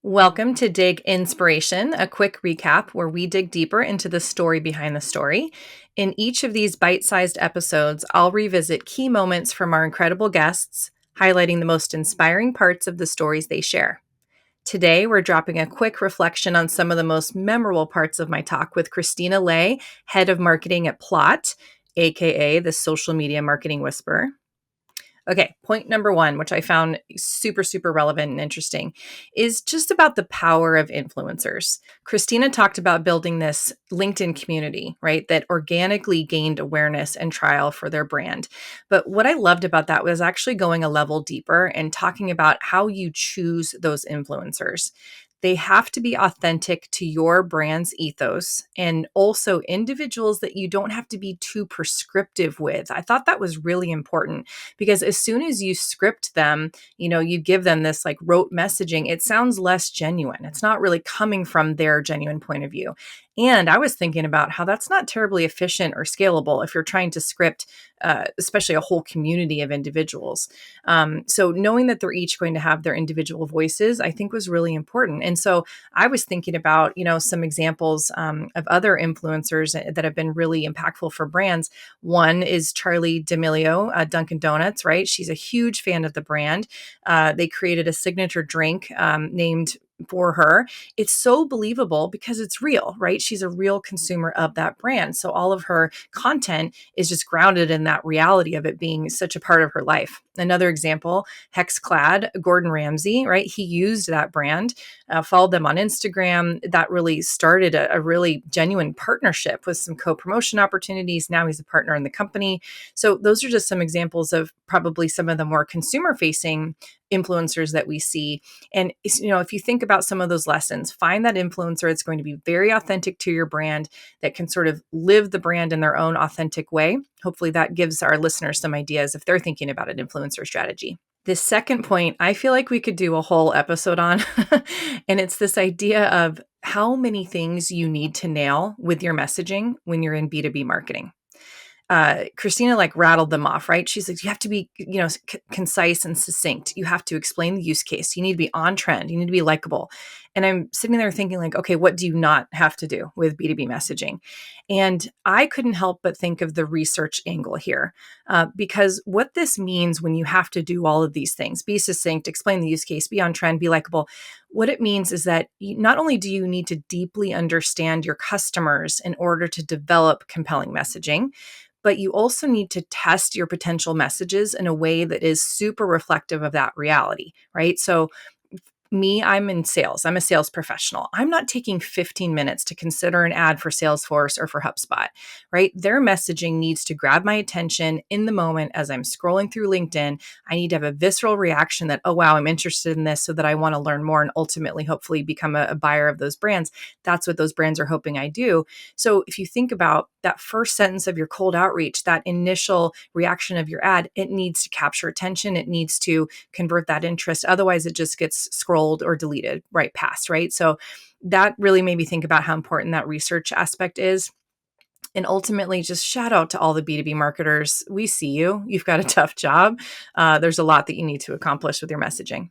Welcome to Dig Inspiration, a quick recap where we dig deeper into the story behind the story. In each of these bite sized episodes, I'll revisit key moments from our incredible guests, highlighting the most inspiring parts of the stories they share. Today, we're dropping a quick reflection on some of the most memorable parts of my talk with Christina Lay, head of marketing at Plot, aka the social media marketing whisperer. Okay, point number one, which I found super, super relevant and interesting, is just about the power of influencers. Christina talked about building this LinkedIn community, right, that organically gained awareness and trial for their brand. But what I loved about that was actually going a level deeper and talking about how you choose those influencers. They have to be authentic to your brand's ethos and also individuals that you don't have to be too prescriptive with. I thought that was really important because as soon as you script them, you give them this like rote messaging, it sounds less genuine. It's not really coming from their genuine point of view. And I was thinking about how that's not terribly efficient or scalable if you're trying to script, especially a whole community of individuals. So knowing that they're each going to have their individual voices, I think was really important. And so I was thinking about, some examples of other influencers that have been really impactful for brands. One is Charlie D'Amelio, Dunkin' Donuts, right? She's a huge fan of the brand. They created a signature drink named for her. It's so believable because it's real, right? She's a real consumer of that brand. So all of her content is just grounded in that reality of it being such a part of her life. Another example, Clad, Gordon Ramsay, right? He used that brand, followed them on Instagram. That really started a really genuine partnership with some co-promotion opportunities. Now he's a partner in the company. So those are just some examples of probably some of the more consumer facing influencers that we see. And if you think about some of those lessons, find that influencer that's going to be very authentic to your brand, that can sort of live the brand in their own authentic way. Hopefully that gives our listeners some ideas if they're thinking about an influencer strategy. This second point, I feel like we could do a whole episode on, and it's this idea of how many things you need to nail with your messaging when you're in B2B marketing. Christina like rattled them off, right? She's like, you have to be, concise and succinct. You have to explain the use case. You need to be on trend. You need to be likable. And I'm sitting there thinking like, okay, what do you not have to do with B2B messaging? And I couldn't help but think of the research angle here, because what this means when you have to do all of these things, be succinct, explain the use case, be on trend, be likable. What it means is that not only do you need to deeply understand your customers in order to develop compelling messaging, but you also need to test your potential messages in a way that is super reflective of that reality, right? So I'm in sales. I'm a sales professional. I'm not taking 15 minutes to consider an ad for Salesforce or for HubSpot, right? Their messaging needs to grab my attention in the moment as I'm scrolling through LinkedIn. I need to have a visceral reaction that, oh, wow, I'm interested in this so that I want to learn more and ultimately, hopefully, become a buyer of those brands. That's what those brands are hoping I do. So if you think about that first sentence of your cold outreach, that initial reaction of your ad, it needs to capture attention. It needs to convert that interest. Otherwise, it just gets scrolled or deleted right past, right? So that really made me think about how important that research aspect is. And ultimately, just shout out to all the B2B marketers. We see you. You've got a tough job. There's a lot that you need to accomplish with your messaging.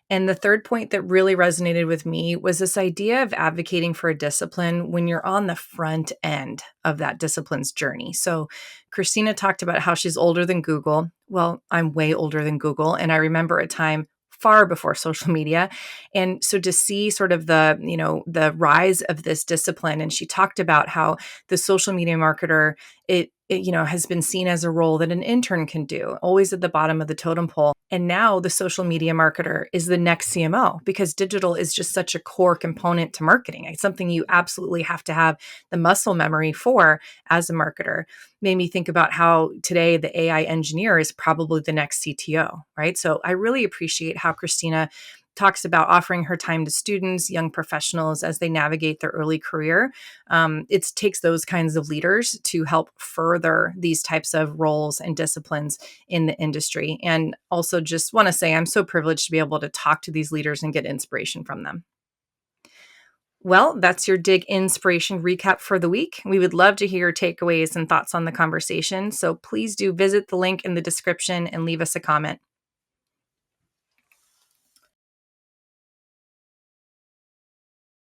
And the third point that really resonated with me was this idea of advocating for a discipline when you're on the front end of that discipline's journey. So, Christina talked about how she's older than Google. Well, I'm way older than Google. And I remember a time far before social media. And so to see sort of the rise of this discipline, and she talked about how the social media marketer, it has been seen as a role that an intern can do, always at the bottom of the totem pole. And now the social media marketer is the next CMO because digital is just such a core component to marketing. It's something you absolutely have to have the muscle memory for as a marketer. Made me think about how today the AI engineer is probably the next CTO, right? So I really appreciate how Christina talks about offering her time to students, young professionals as they navigate their early career. It takes those kinds of leaders to help further these types of roles and disciplines in the industry. And also just want to say I'm so privileged to be able to talk to these leaders and get inspiration from them. Well, that's your Dig Inspiration recap for the week. We would love to hear your takeaways and thoughts on the conversation. So please do visit the link in the description and leave us a comment.